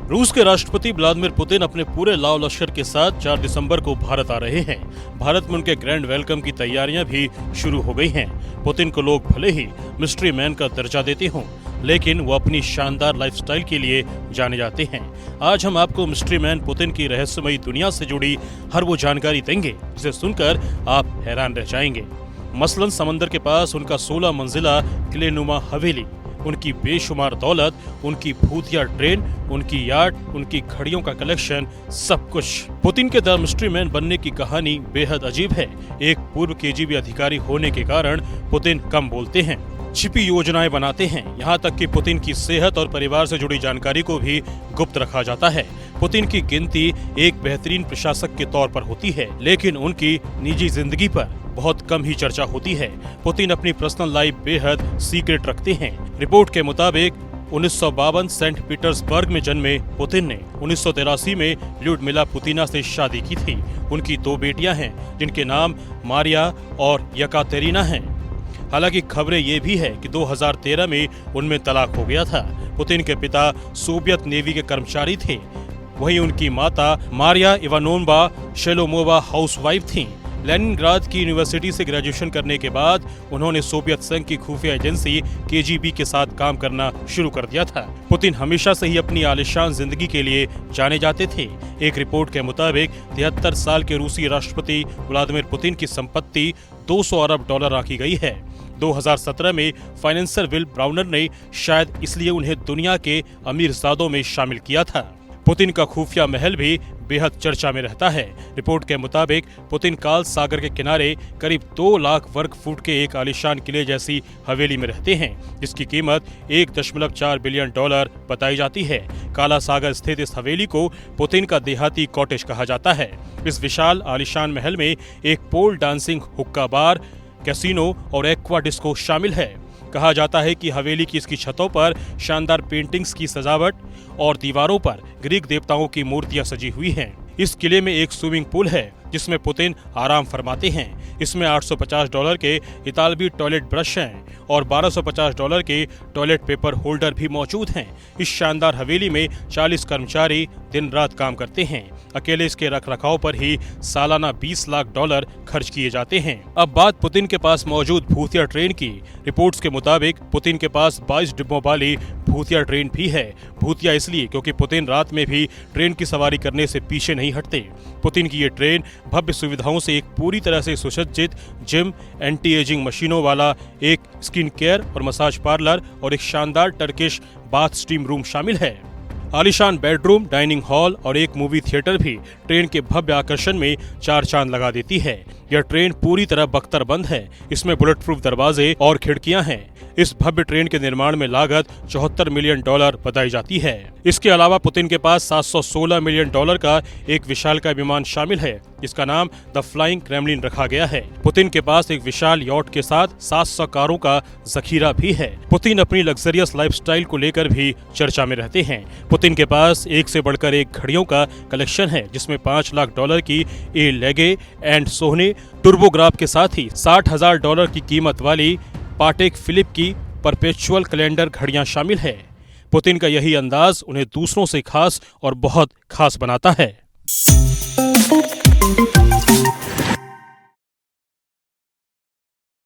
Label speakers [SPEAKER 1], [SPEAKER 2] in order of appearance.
[SPEAKER 1] रूस के राष्ट्रपति व्लादिमीर पुतिन अपने पूरे लाव लश्कर के साथ 4 दिसंबर को भारत आ रहे हैं। भारत में उनके ग्रैंड वेलकम की तैयारियां भी शुरू हो गई हैं। पुतिन को लोग भले ही मिस्ट्री मैन का दर्जा देते हों, लेकिन वो अपनी शानदार लाइफस्टाइल के लिए जाने जाते हैं। आज हम आपको मिस्ट्री मैन पुतिन की रहस्यमयी दुनिया से जुड़ी हर वो जानकारी देंगे जिसे सुनकर आप हैरान रह जाएंगे। मसलन समंदर के पास उनका 16 मंजिला किलेनुमा हवेली, उनकी बेशुमार दौलत, उनकी भूतिया ट्रेन, उनकी याट, उनकी घड़ियों का कलेक्शन, सब कुछ। पुतिन के द मिस्ट्री मैन बनने की कहानी बेहद अजीब है। एक पूर्व केजीबी अधिकारी होने के कारण पुतिन कम बोलते हैं, छिपी योजनाएं बनाते हैं। यहाँ तक कि पुतिन की सेहत और परिवार से जुड़ी जानकारी को भी गुप्त रखा जाता है। पुतिन की गिनती एक बेहतरीन प्रशासक के तौर पर होती है, लेकिन उनकी निजी जिंदगी पर बहुत कम ही चर्चा होती है। पुतिन अपनी पर्सनल लाइफ बेहद सीक्रेट रखते हैं। रिपोर्ट के मुताबिक 1952 सेंट पीटर्सबर्ग में जन्मे पुतिन ने 1983 में ल्यूडमिला पुतिना से शादी की थी। उनकी 2 बेटियां हैं जिनके नाम मारिया और यकातेरिना हैं। हालांकि खबरें ये भी है कि 2013 में उनमें तलाक हो गया था। पुतिन के पिता सोवियत नेवी के कर्मचारी थे, वहीं उनकी माता मारिया इवानोवा शेलोमोवा हाउसवाइफ थीं। लेनिनग्राद की यूनिवर्सिटी से ग्रेजुएशन करने के बाद उन्होंने सोवियत संघ की खुफिया एजेंसी केजीबी के साथ काम करना शुरू कर दिया था। पुतिन हमेशा से ही अपनी आलिशान जिंदगी के लिए जाने जाते थे। एक रिपोर्ट के मुताबिक 73 साल के रूसी राष्ट्रपति व्लादिमीर पुतिन की संपत्ति 200 अरब डॉलर आंकी गई है। 2017 में फाइनेंसर विल ब्राउनर ने शायद इसलिए उन्हें दुनिया के अमीरजादों में शामिल किया था। पुतिन का खुफिया महल भी बेहद चर्चा में रहता है। रिपोर्ट के मुताबिक पुतिन काल सागर के किनारे करीब 2 लाख वर्ग फुट के एक आलीशान किले जैसी हवेली में रहते हैं, जिसकी कीमत 1.4 बिलियन डॉलर बताई जाती है। काला सागर स्थित इस हवेली को पुतिन का देहाती कॉटेज कहा जाता है। इस विशाल आलीशान महल में एक पोल डांसिंग, हुक्का बार, कैसीनो और एक्वा डिस्को शामिल है। कहा जाता है कि हवेली की इसकी छतों पर शानदार पेंटिंग्स की सजावट और दीवारों पर ग्रीक देवताओं की मूर्तियां सजी हुई हैं। इस किले में एक स्विमिंग पूल है जिसमें पुतिन आराम फरमाते हैं। इसमें $850 के इतालवी टॉयलेट ब्रश हैं और $1250 के टॉयलेट पेपर होल्डर भी मौजूद हैं। इस शानदार हवेली में 40 कर्मचारी दिन रात काम करते हैं। अकेले इसके रखरखाव पर ही सालाना $20 लाख खर्च किए जाते हैं। अब बात पुतिन के पास मौजूद भूतिया ट्रेन की। रिपोर्ट्स के मुताबिक पुतिन के पास 22 डिब्बों वाली भूतिया ट्रेन भी है। भूतिया इसलिए क्योंकि पुतिन रात में भी ट्रेन की सवारी करने से पीछे नहीं हटते। पुतिन की ये ट्रेन भव्य सुविधाओं से एक पूरी तरह से सुसज्जित जिम, एंटी एजिंग मशीनों वाला एक स्किन केयर और मसाज पार्लर और एक शानदार टर्किश बाथ स्टीम रूम शामिल है। आलीशान बेडरूम, डाइनिंग हॉल और एक मूवी थिएटर भी ट्रेन के भव्य आकर्षण में 4 चांद लगा देती है। यह ट्रेन पूरी तरह बख्तर बंद है। इसमें बुलेट प्रूफ दरवाजे और खिड़कियां हैं। इस भव्य ट्रेन के निर्माण में लागत $74 मिलियन बताई जाती है। इसके अलावा पुतिन के पास $716 मिलियन का एक विशालकाय विमान शामिल है, जिसका नाम द फ्लाइंग क्रेमलिन रखा गया है। पुतिन के पास एक विशाल यॉट के साथ 700 कारों का जखीरा भी है। पुतिन अपनी लग्जरियस लाइफस्टाइल को लेकर भी चर्चा में रहते हैं। पुतिन के पास एक से बढ़कर एक घड़ियों का कलेक्शन है, जिसमें $5 लाख की ए लेगे एंड सोहने टुर्बोग्राफ के साथ ही $60,000 की कीमत वाली पाटेक फिलिप की परपेचुअल कैलेंडर घड़ियां शामिल है। पुतिन का यही अंदाज उन्हें दूसरों से खास और बहुत खास बनाता है।